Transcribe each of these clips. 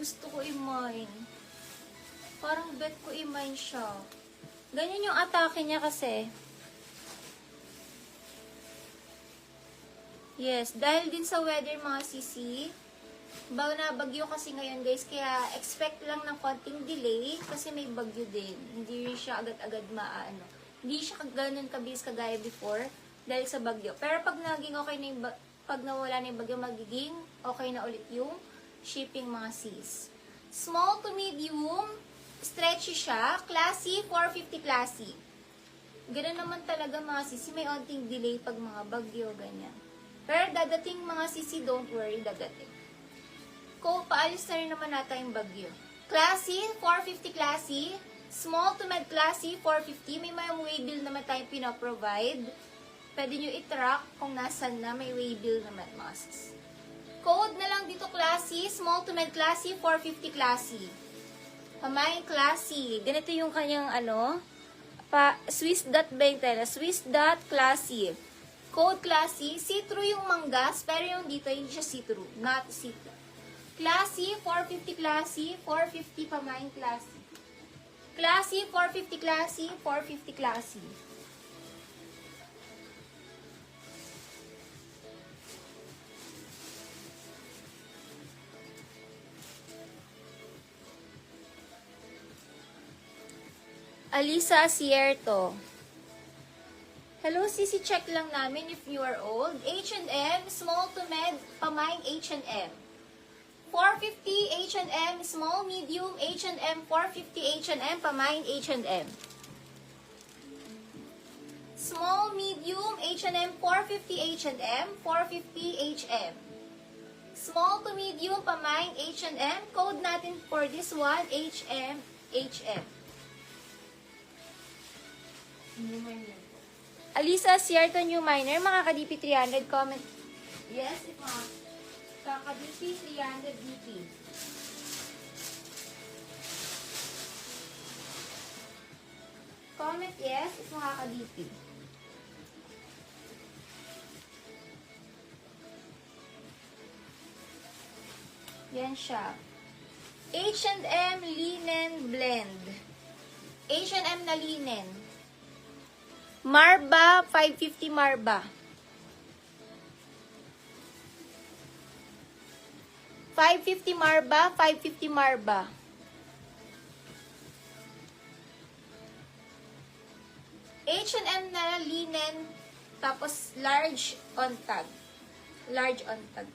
gusto ko i-mine. Parang bet ko i-mine siya. Ganyan yung atake niya kasi. Yes, dahil din sa weather mga sisi, bagyo kasi ngayon guys, kaya expect lang ng konting delay kasi may bagyo din. Hindi rin siya agad-agad maano. Hindi siya ganun kabilis kagaya before dahil sa bagyo. Pero pag naging okay na yung pag nawala na yung bagyo, magiging okay na ulit yung shipping mga sis. Small to medium, stretchy siya, classy, 450 classy. Ganun naman talaga mga sisi, may onting delay pag mga bagyo, ganyan. Pero dadating mga sisi, don't worry, dadating. Paalis na rin naman natin yung bagyo. Classy, 450 classy. Small to med classy, 450. May mga waybill naman tayong pinaprovide. Pwede nyo i-track kung nasan na may waybill naman mga sis. Code na lang dito classy, small to med classy, 450 classy. Pamain classy. Ganito yung kanyang Swiss dot bentela. Swiss dot classy. Code classy. See-through yung manggas, pero yung dito hindi siya see-through. Not see-through. Classy, 450 classy, 450 pamain classy. Classy, 450 classy, 450 classy. Alisa Asierto. Hello, sisi, check lang namin if you are old. H&M, small to med, pamain H&M. 450 H&M, small, medium, H&M, 450 H&M, pamain H&M. Small, medium, H&M, 450 H&M, 450 HM. Small to medium, pamain H&M. Code natin for this one, HM, HM. Alisa Sierto New Miner, mga ka-DP 300, comment. Yes, if mga ka-DP 300 DP. Comment yes, if mga ka-DP. Yan siya. H&M Linen Blend. H&M na linen. Marba, 550 Marba. 550 Marba, 550 Marba. H&M na linen, tapos large on tag. Large on tag.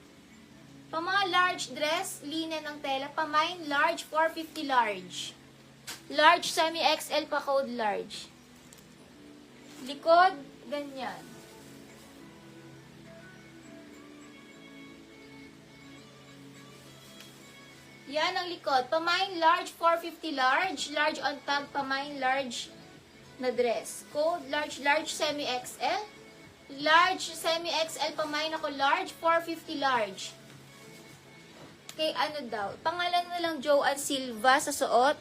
Pang mga large dress, linen ng tela, pamain large, 450 large. Large, semi-XL pa code large. Likod, ganyan. Yan ang likod. Pamain large, 450 large. Large on tag, pamain large na dress. Code large, large, semi-XL. Large, semi-XL, pamain ako large, 450 large. Okay, ano daw? Pangalan na lang Joanne Silva sa suot.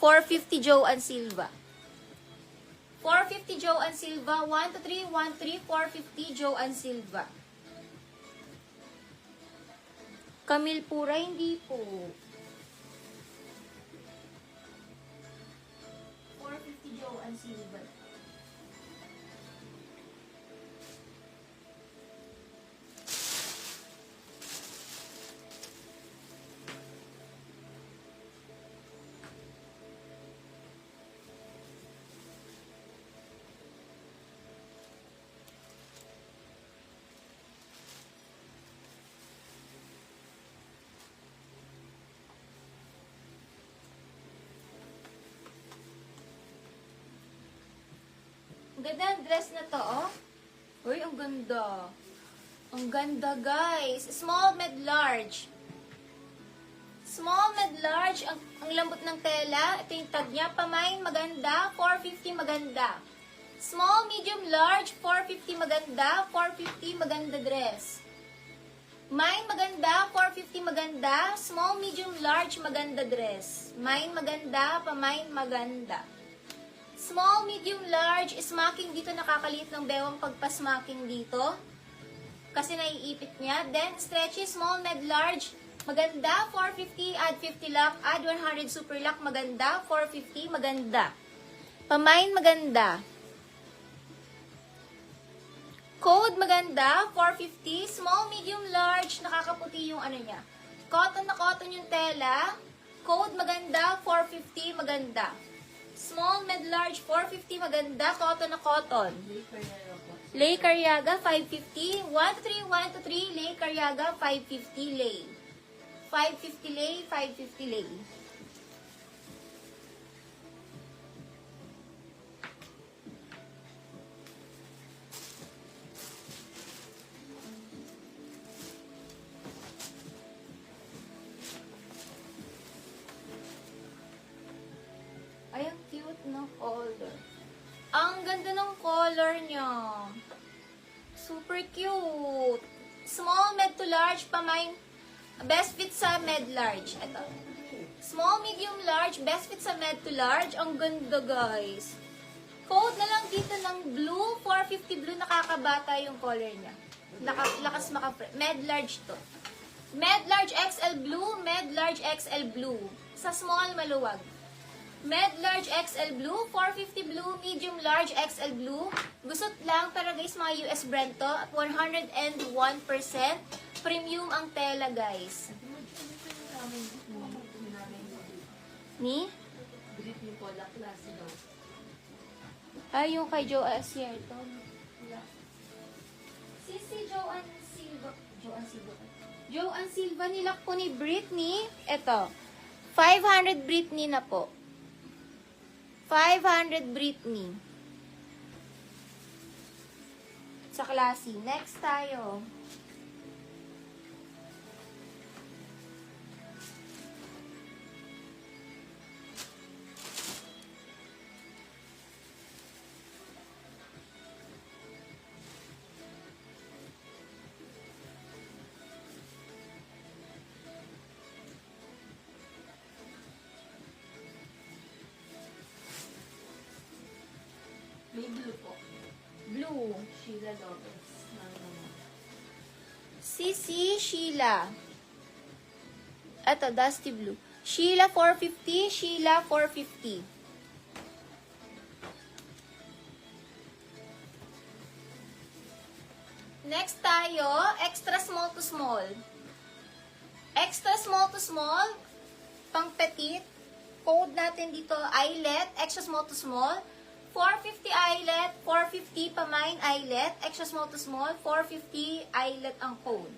450 Joanne Silva. 450 Joanne Silva. 12313 450 Joanne Silva. Camille Pura, hindi po. 450 Joanne Silva. Ganda ang dress na to, oh. Uy, ang ganda. Ang ganda, guys. Small, med, large. Small, med, large. Ang lambot ng tela. Ito yung tag niya. Pamain, maganda. 450, maganda. Small, medium, large. 450, maganda. 450, maganda dress. Mine, maganda. 450, maganda. Small, medium, large, maganda dress. Mine, maganda. Pamain, maganda. Small, medium, large, smacking dito, nakakaliit ng bewang pagpa-smacking dito. kasi naiipit niya. Then, stretchy, small, med, large, maganda, 450, add 50 lock, add 100 super lock, maganda, 450, maganda. Pamine, maganda. Code, maganda, 450, small, medium, large, nakakaputi yung ano niya. Cotton na cotton yung tela. Code, maganda, 450, maganda. Small, med, large, 450, maganda, cotton na cotton. Lay Cariaga, 550. 1 to 3, 1 to 3. Lay Cariaga, 550 lay. 550 lay, 550 lay. Ay, ang cute ng color. Ang ganda ng color niya. Super cute. Small, med to large, pamine. Best fit sa med large. Ito. Small, medium, large. Best fit sa med to large. Ang ganda, guys. Code na lang dito ng blue. 450 blue. Nakakabata yung color niya. Lakas med large to. Med large XL blue. Med large XL blue. Sa small, maluwag. Med large XL blue, 450 blue, medium large XL blue. Gusot lang, pero guys, mga US brand to. At 101% premium ang tela, guys. Ni? Ay, yung kay Joanne Silva. Si Joanne Silva. Joanne Silva, nilak po ni Britney. Ito. 500 Britney na po. 500 Britney. Sa klase. Next tayo. May blue po. Blue. Sheila Lopez. Sisi Sheila. Ito, dusty blue. Sheila 450, Sheila 450. Next tayo, extra small to small. Extra small to small, pang petit. Code natin dito, eyelet, extra small to small. 450 eyelet, 450 pamine eyelet, extra small to small, 450 eyelet ang code.